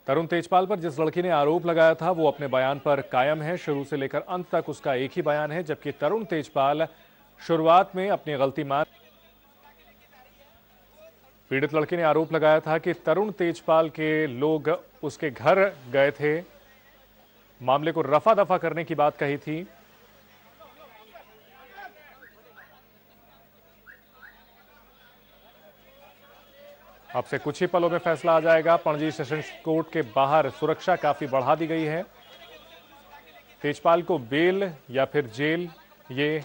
तरुण तेजपाल पर जिस लड़की ने आरोप लगाया था वो अपने बयान पर कायम है। शुरू से लेकर अंत तक उसका एक ही बयान है, जबकि तरुण तेजपाल शुरुआत में अपनी गलती मान। पीड़ित लड़की ने आरोप लगाया था कि तरुण तेजपाल के लोग उसके घर गए थे, मामले को रफा दफा करने की बात कही थी। अब से कुछ ही पलों में फैसला आ जाएगा। पणजी सेशंस कोर्ट के बाहर सुरक्षा काफी बढ़ा दी गई है। तेजपाल को बेल या फिर जेल, ये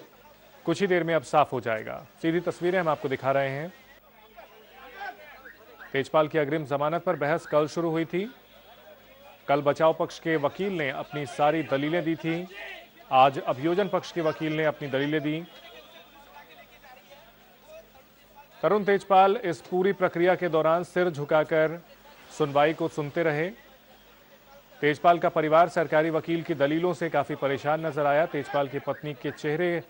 कुछ ही देर में अब साफ हो जाएगा। सीधी तस्वीरें हम आपको दिखा रहे हैं। तेजपाल की अग्रिम जमानत पर बहस कल शुरू हुई थी। कल बचाव पक्ष के वकील ने अपनी सारी दलीलें दी थी। आज अभियोजन पक्ष के वकील ने अपनी दलीलें दी। तरुण तेजपाल इस पूरी प्रक्रिया के दौरान सिर झुकाकर सुनवाई को सुनते रहे। तेजपाल का परिवार सरकारी वकील की दलीलों से काफी परेशान नजर आया। तेजपाल की पत्नी के चेहरे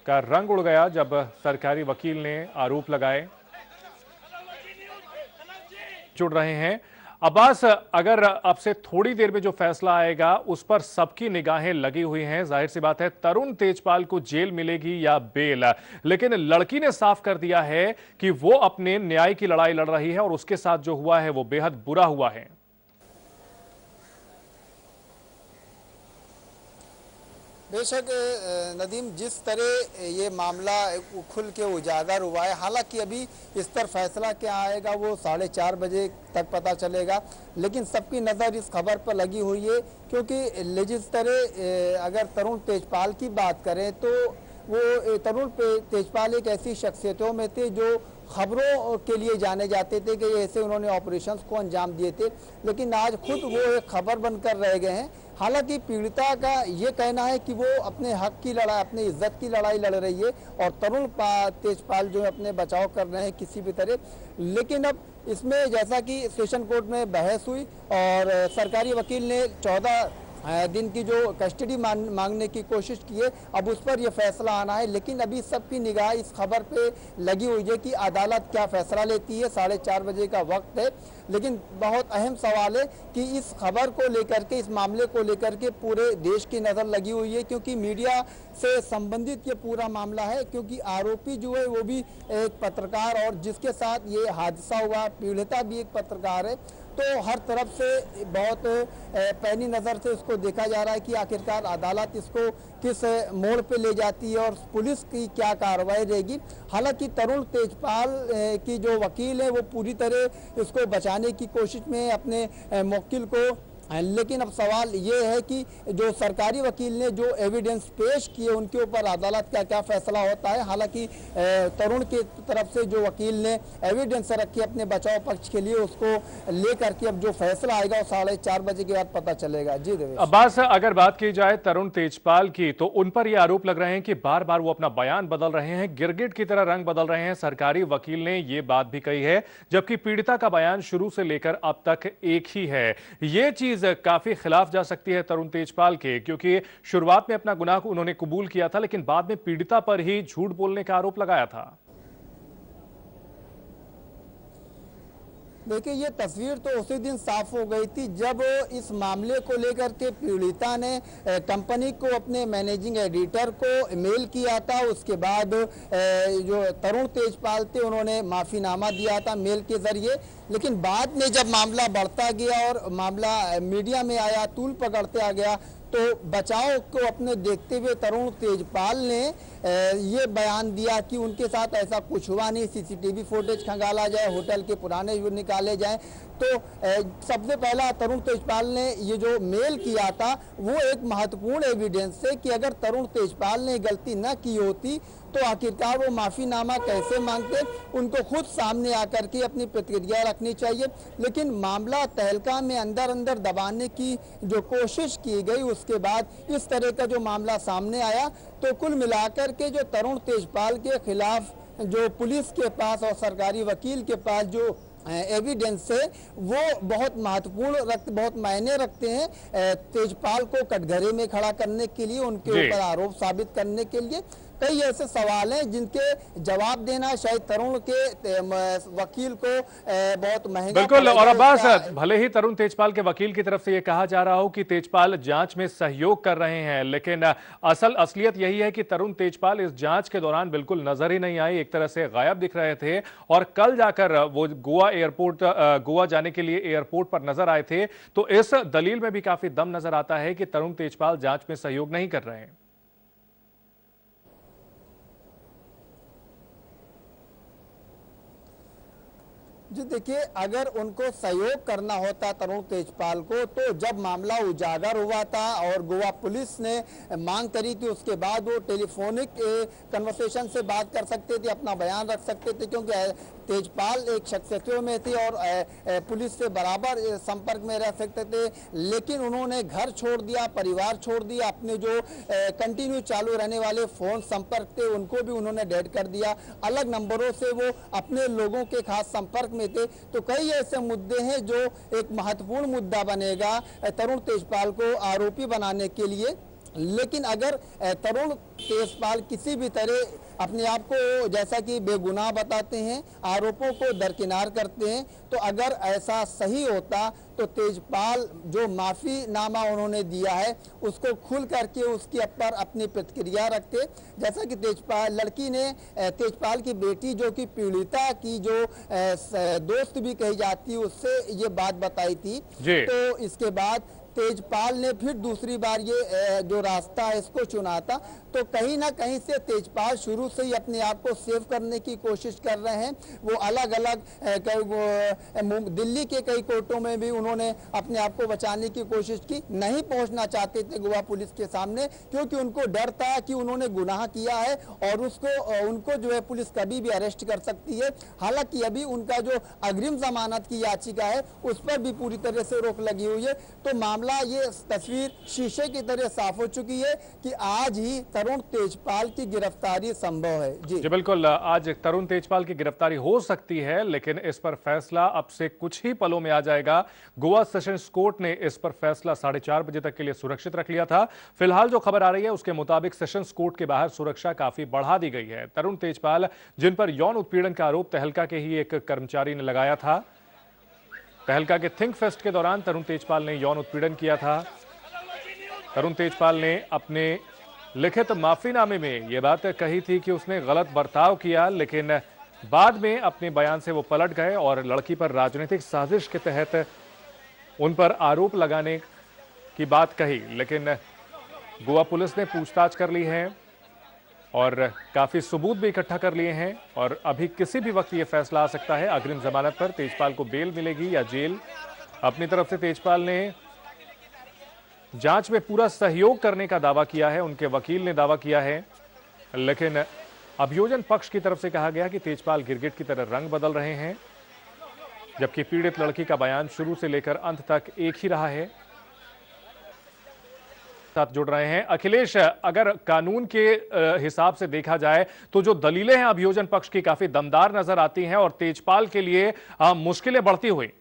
का रंग उड़ गया जब सरकारी वकील ने आरोप लगाए। जुड़ रहे हैं अब्बास, अगर अब से थोड़ी देर में जो फैसला आएगा उस पर सबकी निगाहें लगी हुई हैं। जाहिर सी बात है तरुण तेजपाल को जेल मिलेगी या बेल, लेकिन लड़की ने साफ कर दिया है कि वो अपने न्याय की लड़ाई लड़ रही है और उसके साथ जो हुआ है वो बेहद बुरा हुआ है। बेशक नदीम, जिस तरह ये मामला खुल के उजागर हुआ है, हालांकि अभी इस पर फैसला क्या आएगा वो 4:30 बजे तक पता चलेगा, लेकिन सबकी नज़र इस खबर पर लगी हुई है क्योंकि जिस तरह अगर तरुण तेजपाल की बात करें तो वो तरुण तेजपाल एक ऐसी शख्सियतों में थे जो खबरों के लिए जाने जाते थे कि ऐसे उन्होंने ऑपरेशंस को अंजाम दिए थे, लेकिन आज खुद वो एक खबर बनकर रह गए हैं। हालांकि पीड़िता का ये कहना है कि वो अपने हक की लड़ाई, अपनी इज्जत की लड़ाई लड़ रही है और तरुण तेजपाल जो है अपने बचाव कर रहे हैं किसी भी तरह। लेकिन अब इसमें जैसा कि सेशन कोर्ट में बहस हुई और सरकारी वकील ने 14 दिन की जो कस्टडी मांगने की कोशिश की है, अब उस पर यह फैसला आना है। लेकिन अभी सबकी निगाह इस खबर पे लगी हुई है कि अदालत क्या फैसला लेती है। 4:30 बजे का वक्त है, लेकिन बहुत अहम सवाल है कि इस खबर को लेकर के, इस मामले को लेकर के पूरे देश की नज़र लगी हुई है क्योंकि मीडिया से संबंधित ये पूरा मामला है। क्योंकि आरोपी जो है वो भी एक पत्रकार और जिसके साथ ये हादसा हुआ, पीड़िता भी एक पत्रकार है, तो हर तरफ से बहुत पैनी नज़र से इसको देखा जा रहा है कि आखिरकार अदालत इसको किस मोड़ पे ले जाती है और पुलिस की क्या कार्रवाई रहेगी। हालांकि तरुण तेजपाल की जो वकील है वो पूरी तरह इसको बचाने की कोशिश में अपने मुवक्किल को, लेकिन अब सवाल ये है कि जो सरकारी वकील ने जो एविडेंस पेश किए उनके ऊपर अदालत का क्या फैसला होता है। हालांकि तरुण की तरफ से जो वकील ने एविडेंस रखी अपने बचाव पक्ष के लिए, उसको लेकर के अब जो फैसला आएगा वो 4:30 बजे के बाद पता चलेगा। जी देवेश। अब्बास, अगर बात की जाए तरुण तेजपाल की तो उन पर यह आरोप लग रहे हैं कि बार बार वो अपना बयान बदल रहे हैं, गिरगिट की तरह रंग बदल रहे हैं। सरकारी वकील ने यह बात भी कही है, जबकि पीड़िता का बयान शुरू से लेकर अब तक एक ही है। यह चीज काफी खिलाफ जा सकती है तरुण तेजपाल के, क्योंकि शुरुआत में अपना गुनाह उन्होंने कबूल किया था, लेकिन बाद में पीड़िता पर ही झूठ बोलने का आरोप लगाया था। देखिए, ये तस्वीर तो उसी दिन साफ हो गई थी जब इस मामले को लेकर के पीड़िता ने कंपनी को, अपने मैनेजिंग एडिटर को मेल किया था। उसके बाद जो तरुण तेजपाल थे उन्होंने माफ़ीनामा दिया था मेल के जरिए। लेकिन बाद में जब मामला बढ़ता गया और मामला मीडिया में आया, तूल पकड़ते आ गया, तो बचाव को अपने देखते हुए तरुण तेजपाल ने ये बयान दिया कि उनके साथ ऐसा कुछ हुआ नहीं, सीसीटीवी फुटेज खंगाला जाए, होटल के पुराने निकाले जाएं। तो सबसे पहला तरुण तेजपाल ने ये जो मेल किया था वो एक महत्वपूर्ण एविडेंस है कि अगर तरुण तेजपाल ने गलती न की होती तो आखिरकार वो माफ़ीनामा कैसे मांगते, उनको खुद सामने आकर के अपनी प्रतिक्रिया रखनी चाहिए। लेकिन मामला तहलका में अंदर अंदर दबाने की जो कोशिश की गई, उसके बाद इस तरह का जो मामला सामने आया, तो कुल मिलाकर के जो तरुण तेजपाल के खिलाफ जो पुलिस के पास और सरकारी वकील के पास जो एविडेंस है वो बहुत महत्वपूर्ण बहुत मायने रखते हैं तेजपाल को कटघरे में खड़ा करने के लिए, उनके ऊपर आरोप साबित करने के लिए। कई ऐसे सवाल हैं जिनके जवाब देना शायद तरुण के वकील को बहुत महंगा बिल्कुल। और अब्बास, पड़ेगा। भले ही तरुण तेजपाल के वकील की तरफ से यह कहा जा रहा हो कि तेजपाल जांच में सहयोग कर रहे हैं, लेकिन असलियत यही है कि तरुण तेजपाल इस जांच के दौरान बिल्कुल नजर ही नहीं आए, एक तरह से गायब दिख रहे थे। और कल जाकर वो गोवा जाने के लिए एयरपोर्ट पर नजर आए थे। तो इस दलील में भी काफी दम नजर आता है कि तरुण तेजपाल जांच में सहयोग नहीं कर रहे हैं। जी देखिए, अगर उनको सहयोग करना होता तरुण तेजपाल को, तो जब मामला उजागर हुआ था और गोवा पुलिस ने मांग करी थी, उसके बाद वो टेलीफोनिक कन्वर्सेशन से बात कर सकते थे, अपना बयान रख सकते थे, क्योंकि तेजपाल एक शख्सियतों में थी और पुलिस से बराबर संपर्क में रह सकते थे। लेकिन उन्होंने घर छोड़ दिया, परिवार छोड़ दिया, अपने जो कंटिन्यू चालू रहने वाले फोन संपर्क थे उनको भी उन्होंने डेड कर दिया। अलग नंबरों से वो अपने लोगों के खास संपर्क में थे। तो कई ऐसे मुद्दे हैं जो एक महत्वपूर्ण मुद्दा बनेगा तरुण तेजपाल को आरोपी बनाने के लिए। लेकिन अगर तरुण तेजपाल किसी भी तरह अपने आप को जैसा कि बेगुनाह बताते हैं, आरोपों को दरकिनार करते हैं, तो अगर ऐसा सही होता तो तेजपाल जो माफीनामा उन्होंने दिया है उसको खुल करके उसके ऊपर अपनी प्रतिक्रिया रखते। जैसा कि लड़की ने तेजपाल की बेटी जो कि पीड़िता की जो दोस्त भी कही जाती है उससे ये बात बताई थी। तो इसके बाद तेजपाल ने फिर दूसरी बार ये जो रास्ता है इसको चुना था। तो कहीं ना कहीं से तेजपाल शुरू से ही अपने आप को सेव करने की कोशिश कर रहे हैं। वो अलग अलग दिल्ली के कई कोर्टों में भी उन्होंने अपने आप को बचाने की कोशिश की, नहीं पहुंचना चाहते थे गोवा पुलिस के सामने, क्योंकि उनको डर था कि उन्होंने गुनाह किया है और उनको जो है पुलिस कभी भी अरेस्ट कर सकती है। हालांकि अभी उनका जो अग्रिम जमानत की याचिका है उस पर भी पूरी तरह से रोक लगी हुई है। तो मामला ये तस्वीर शीशे की तरह साफ हो चुकी है कि आज ही तरुण तेजपाल की गिरफ्तारी संभव है। जी बिल्कुल, आज तरुण तेजपाल की गिरफ्तारी हो सकती है, लेकिन इस पर फैसला अब से कुछ ही पलों में आ जाएगा। गोवा सेशंस कोर्ट ने इस पर फैसला 4:30 बजे तक के लिए सुरक्षित रख लिया था। फिलहाल जो खबर आ रही है उसके मुताबिक सेशंस कोर्ट के बाहर सुरक्षा काफी बढ़ा दी गई है। तरुण तेजपाल, जिन पर यौन उत्पीड़न का आरोप तहलका के ही एक कर्मचारी ने लगाया था, तहलका के थिंक फेस्ट के दौरान तरुण तेजपाल ने यौन उत्पीड़न किया था। तरुण तेजपाल ने अपने लिखित माफीनामे में यह बात कही थी कि उसने गलत बर्ताव किया, लेकिन बाद में अपने बयान से वो पलट गए और लड़की पर राजनीतिक साजिश के तहत उन पर आरोप लगाने की बात कही। लेकिन गोवा पुलिस ने पूछताछ कर ली है और काफी सबूत भी इकट्ठा कर लिए हैं और अभी किसी भी वक्त ये फैसला आ सकता है अग्रिम जमानत पर तेजपाल को बेल मिलेगी या जेल। अपनी तरफ से तेजपाल ने जांच में पूरा सहयोग करने का दावा किया है, उनके वकील ने दावा किया है, लेकिन अभियोजन पक्ष की तरफ से कहा गया कि तेजपाल गिरगिट की तरह रंग बदल रहे हैं, जबकि पीड़ित लड़की का बयान शुरू से लेकर अंत तक एक ही रहा है। साथ जुड़ रहे हैं अखिलेश, अगर कानून के हिसाब से देखा जाए तो जो दलीलें हैं अभियोजन पक्ष की काफी दमदार नजर आती हैं और तेजपाल के लिए मुश्किलें बढ़ती हुई।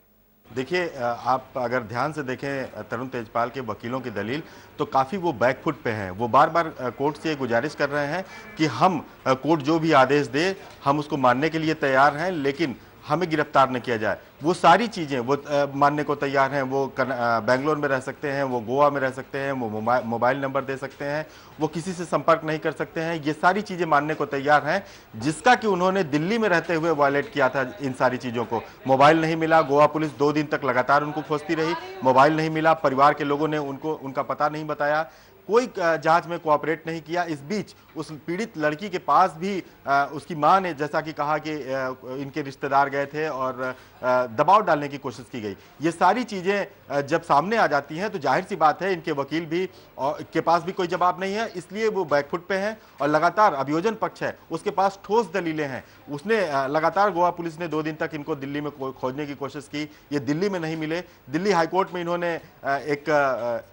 देखिए, आप अगर ध्यान से देखें तरुण तेजपाल के वकीलों की दलील तो काफ़ी वो बैकफुट पे हैं। वो बार बार कोर्ट से गुजारिश कर रहे हैं कि हम कोर्ट जो भी आदेश दे हम उसको मानने के लिए तैयार हैं, लेकिन हमें गिरफ्तार न किया जाए। वो सारी चीज़ें वो मानने को तैयार हैं। वो बेंगलोर में रह सकते हैं, वो गोवा में रह सकते हैं, वो मोबाइल नंबर दे सकते हैं, वो किसी से संपर्क नहीं कर सकते हैं, ये सारी चीज़ें मानने को तैयार हैं, जिसका कि उन्होंने दिल्ली में रहते हुए वायलेट किया था। इन सारी चीज़ों को मोबाइल नहीं मिला, गोवा पुलिस 2 दिन तक लगातार उनको खोजती रही, मोबाइल नहीं मिला, परिवार के लोगों ने उनका पता नहीं बताया, कोई जांच में कोऑपरेट नहीं किया। इस बीच उस पीड़ित लड़की के पास भी उसकी मां ने जैसा कि कहा कि इनके रिश्तेदार गए थे और दबाव डालने की कोशिश की गई। ये सारी चीजें जब सामने आ जाती हैं तो जाहिर सी बात है इनके वकील भी के पास भी कोई जवाब नहीं है, इसलिए वो बैकफुट पे हैं और लगातार अभियोजन पक्ष है उसके पास ठोस दलीलें हैं। उसने लगातार गोवा पुलिस ने 2 दिन तक इनको दिल्ली में खोजने की कोशिश की, ये दिल्ली में नहीं मिले। दिल्ली हाईकोर्ट में इन्होंने एक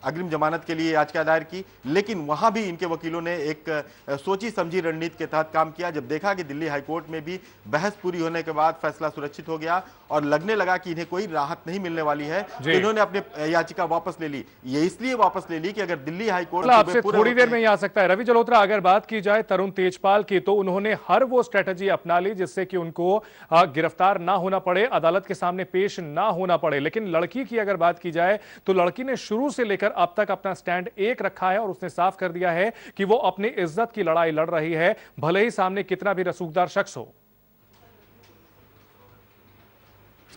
अग्रिम जमानत के लिए याचिका दायर की, थी, लेकिन वहां भी इनके वकीलों ने एक सोची समझी रणनीति के तहत काम किया। जब देखा कि दिल्ली हाईकोर्ट में भी बहस पूरी होने के बाद फैसला सुरक्षित हो गया और लगने लगा कि इन्हें कोई राहत नहीं मिलने वाली है, तो इन्होंने अपनी याचिका वापस ले ली। ये इसलिए वापस ले ली कि अगर दिल्ली हाईकोर्ट आपसे थोड़ी देर में ही आ सकता है। रवि जलोत्रा, अगर बात की जाए तरुण तेजपाल की, तो उन्होंने हर वो स्ट्रेटजी अपना ली जिससे कि उनको गिरफ्तार ना होना पड़े, अदालत के सामने पेश ना होना पड़े। लेकिन लड़की की अगर बात की जाए तो लड़की ने शुरू से लेकर अब तक अपना स्टैंड एक रखा है और उसने साफ कर दिया है कि वो अपनी इज्जत की लड़ाई लड़ रही है, भले ही सामने कितना भी रसूखदार शख्स हो।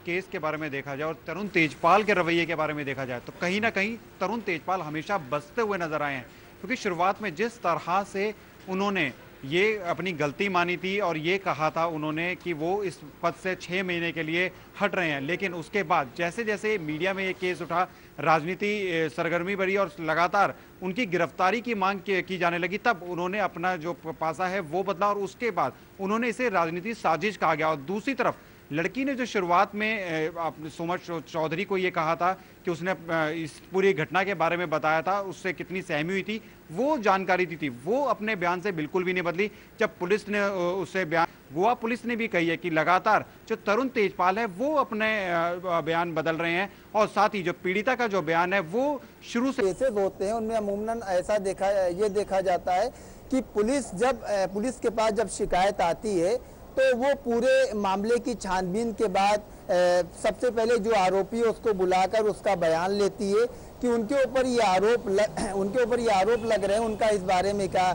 केस के बारे में देखा जाए और तरुण तेजपाल के रवैये के बारे में देखा जाए तो कहीं ना कहीं तरुण तेजपाल हमेशा बचते हुए नजर आए हैं, क्योंकि शुरुआत में जिस तरह से उन्होंने ये अपनी गलती मानी थी और ये कहा था उन्होंने कि वो इस पद से 6 महीने के लिए हट रहे हैं, लेकिन उसके बाद जैसे जैसे मीडिया में ये केस उठा, राजनीति सरगर्मी बढ़ी और लगातार उनकी गिरफ्तारी की मांग की जाने लगी, तब उन्होंने अपना जो पासा है वो बदला और उसके बाद उन्होंने इसे राजनीति साजिश कहा गया। और दूसरी तरफ लड़की ने जो शुरुआत में सुमन चौधरी को ये कहा था कि उसने इस पूरी घटना के बारे में बताया था, उससे कितनी सहमी हुई थी, वो जानकारी दी थी, वो अपने बयान से बिल्कुल भी नहीं बदली। जब पुलिस ने उससे बयान, गोवा पुलिस ने भी कही है कि लगातार जो तरुण तेजपाल है वो अपने बयान बदल रहे हैं और साथ ही जो पीड़िता का जो बयान है वो शुरू से केसेस होते हैं उनमें अमूमन ऐसा देखा जाता है कि पुलिस के पास जब शिकायत आती है तो वो पूरे मामले की छानबीन के बाद सबसे पहले जो आरोपी है उसको बुलाकर उसका बयान लेती है कि उनके ऊपर ये आरोप लग रहे हैं, उनका इस बारे में क्या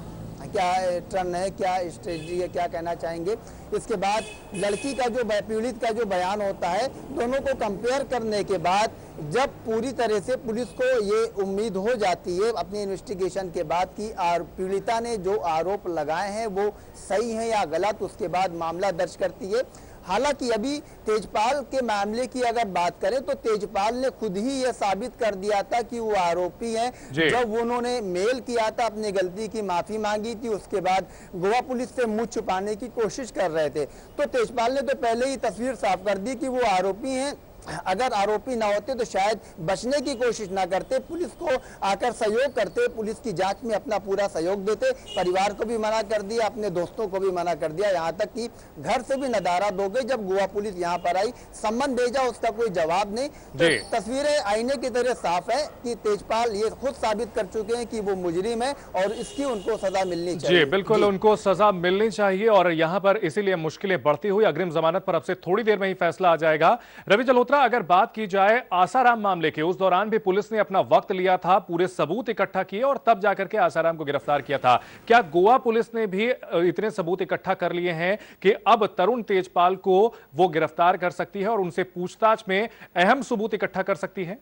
टर्न है, क्या स्ट्रेटजी है, क्या कहना चाहेंगे। इसके बाद लड़की का जो पीड़ित का जो बयान होता है, दोनों को कंपेयर करने के बाद जब पूरी तरह से पुलिस को ये उम्मीद हो जाती है अपनी इन्वेस्टिगेशन के बाद कि पीड़िता ने जो आरोप लगाए हैं वो सही है या गलत, उसके बाद मामला दर्ज करती है। हालांकि अभी तेजपाल के मामले की अगर बात करें तो तेजपाल ने खुद ही यह साबित कर दिया था कि वो आरोपी हैं। जब उन्होंने मेल किया था, अपनी गलती की माफी मांगी थी, उसके बाद गोवा पुलिस से मुंह छुपाने की कोशिश कर रहे थे, तो तेजपाल ने तो पहले ही तस्वीर साफ कर दी कि वो आरोपी हैं। अगर आरोपी ना होते तो शायद बचने की कोशिश ना करते, पुलिस को आकर सहयोग करते, पुलिस की जांच में अपना पूरा सहयोग देते। परिवार को भी मना कर दिया, अपने दोस्तों को भी मना कर दिया, यहाँ तक कि घर से भी नदारद हो गए। जब गोवा पुलिस यहाँ पर आई, सम्मन भेजा, उसका कोई जवाब नहीं। तो तस्वीरें आईने की तरह साफ है कि तेजपाल ये खुद साबित कर चुके हैं कि वो मुजरिम है और इसकी उनको सजा मिलनी चाहिए। जी बिल्कुल, उनको सजा मिलनी चाहिए और यहाँ पर इसीलिए मुश्किलें बढ़ती हुई अग्रिम जमानत पर अब से थोड़ी देर में ही फैसला आ जाएगा। रवि जलोत्रा, अगर बात की जाए आसाराम मामले की, उस दौरान भी पुलिस ने अपना वक्त लिया था, पूरे सबूत इकट्ठा किए और तब जाकर के आसाराम को गिरफ्तार किया था। क्या गोवा पुलिस ने भी इतने सबूत इकट्ठा कर लिए हैं कि अब तरुण तेजपाल को वो गिरफ्तार कर सकती है और उनसे पूछताछ में अहम सबूत इकट्ठा कर सकती है?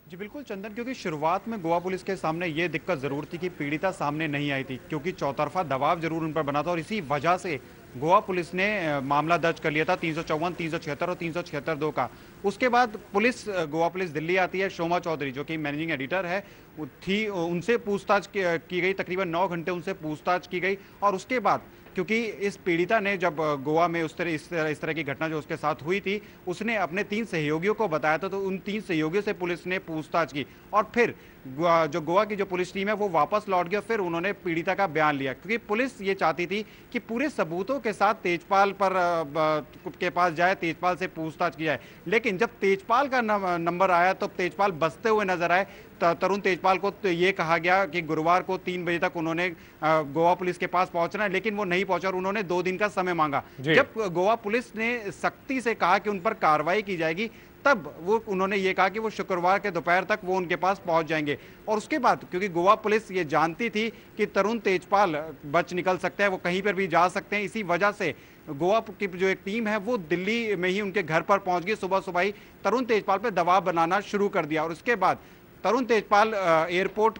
जी बिल्कुल चंदन, क्योंकि शुरुआत में गोवा पुलिस के सामने ये दिक्कत जरूर थी कि पीड़िता सामने नहीं आई थी, क्योंकि चौतरफा दबाव जरूर उन पर बना था और इसी वजह से गोवा पुलिस ने मामला दर्ज कर लिया था 354, 376 और 376(2) का। उसके बाद गोवा पुलिस दिल्ली आती है। शोमा चौधरी जो कि मैनेजिंग एडिटर है थी, उनसे पूछताछ की गई, तकरीबन 9 घंटे उनसे पूछताछ की गई। और उसके बाद क्योंकि इस पीड़िता ने जब गोवा में इस तरह की घटना जो उसके साथ हुई थी, उसने अपने 3 सहयोगियों को बताया था, तो उन 3 सहयोगियों से पुलिस ने पूछताछ की और फिर जो गोवा की जो पुलिस टीम है वो वापस लौट गया। फिर उन्होंने पीड़िता का बयान लिया, क्योंकि पुलिस ये चाहती थी कि पूरे सबूतों के साथ तेजपाल के पास जाए, तेजपाल से पूछताछ की जाए। लेकिन जब तेजपाल का नंबर आया तो तेजपाल बचते हुए नजर आए। तरुण तेजपाल को तो ये कहा गया कि गुरुवार को 3 बजे तक उन्होंने गोवा पुलिस के पास पहुंचना है, लेकिन वो नहीं पहुंचा और उन्होंने 2 दिन का समय मांगा। जब गोवा पुलिस ने सख्ती से कहा कि उन पर कार्रवाई की जाएगी, तब उन्होंने ये कहा कि वो शुक्रवार के दोपहर तक वो उनके पास पहुंच जाएंगे। और उसके बाद क्योंकि गोवा पुलिस ये जानती थी कि तरुण तेजपाल बच निकल सकते हैं, वो कहीं पर भी जा सकते हैं, इसी वजह से गोवा की जो एक टीम है वो दिल्ली में ही उनके घर पर पहुंच गई। सुबह सुबह ही तरुण तेजपाल पर दबाव बनाना शुरू कर दिया और उसके बाद तरुण तेजपाल एयरपोर्ट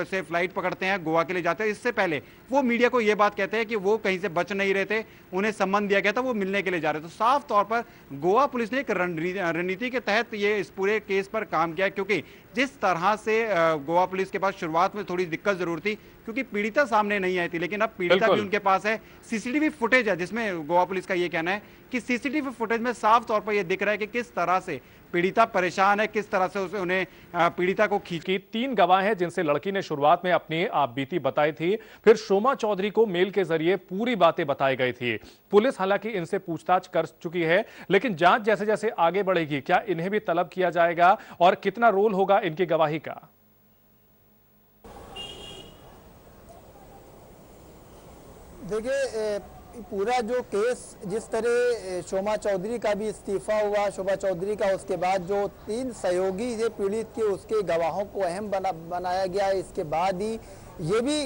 से फ्लाइट पकड़ते हैं, गोवा के लिए जाते हैं। इससे पहले वो मीडिया को ये बात कहते हैं कि वो कहीं से बच नहीं रहे थे, उन्हें सम्मन दिया गया था, वो मिलने के लिए जा रहे थे। तो साफ तौर पर गोवा पुलिस ने एक रणनीति के तहत ये इस पूरे केस पर काम किया, क्योंकि जिस तरह से गोवा पुलिस के पास शुरुआत में थोड़ी दिक्कत जरूर थी, क्योंकि पीड़िता सामने नहीं आई थी, लेकिन अब पीड़िता भी उनके पास है। सीसीटीवी फुटेज है जिसमें गोवा पुलिस का ये कहना है कि सीसीटीवी फुटेज में साफ तौर पर यह दिख रहा है कि किस तरह से पीड़िता परेशान है, किस तरह से उन्हें पीड़िता को खींच की 3 गवाह हैं जिनसे लड़की ने शुरुआत में अपनी आपबीती बताई थी, फिर शोमा चौधरी को मेल के जरिए पूरी बातें बताई गई थी। पुलिस हालांकि इनसे पूछताछ कर चुकी है, लेकिन जांच जैसे जैसे आगे बढ़ेगी क्या इन्हें भी तलब किया जाएगा और कितना रोल होगा इनकी गवाही का? देखिए, पूरा जो केस जिस तरह शोमा चौधरी का भी इस्तीफा हुआ, शोभा चौधरी का, उसके बाद जो 3 सहयोगी ये पीड़ित के उसके गवाहों को अहम बनाया गया, इसके बाद ही ये भी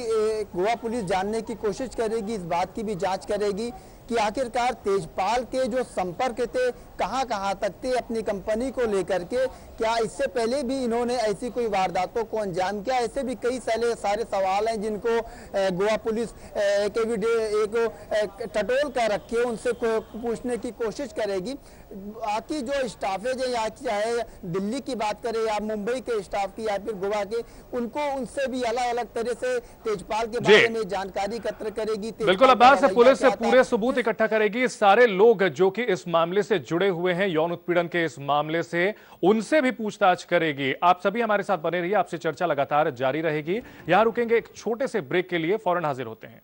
गोवा पुलिस जानने की कोशिश करेगी, इस बात की भी जांच करेगी कि आखिरकार तेजपाल के जो संपर्क थे कहां तक थे अपनी कंपनी को लेकर के, क्या इससे पहले भी इन्होंने ऐसी कोई वारदातों को अंजाम किया? ऐसे भी कई सारे सवाल हैं जिनको गोवा पुलिस एक टटोल कर रखे, उनसे पूछने की कोशिश करेगी। बाकी जो स्टाफेज है यहाँ, चाहे दिल्ली की बात करें या मुंबई के स्टाफ की या फिर गोवा के, उनसे भी अलग अलग तरह से तेजपाल के बारे में जानकारी एकत्र करेगी। बिल्कुल अब्बास, पुलिस पूरे सबूत इकट्ठा करेगी। सारे लोग जो कि इस मामले से जुड़े हुए हैं, यौन उत्पीड़न के इस मामले से, उनसे भी पूछताछ करेगी। आप सभी हमारे साथ बने रहिए, आपसे चर्चा लगातार जारी रहेगी। यहां रुकेंगे एक छोटे से ब्रेक के लिए, फौरन हाजिर होते हैं।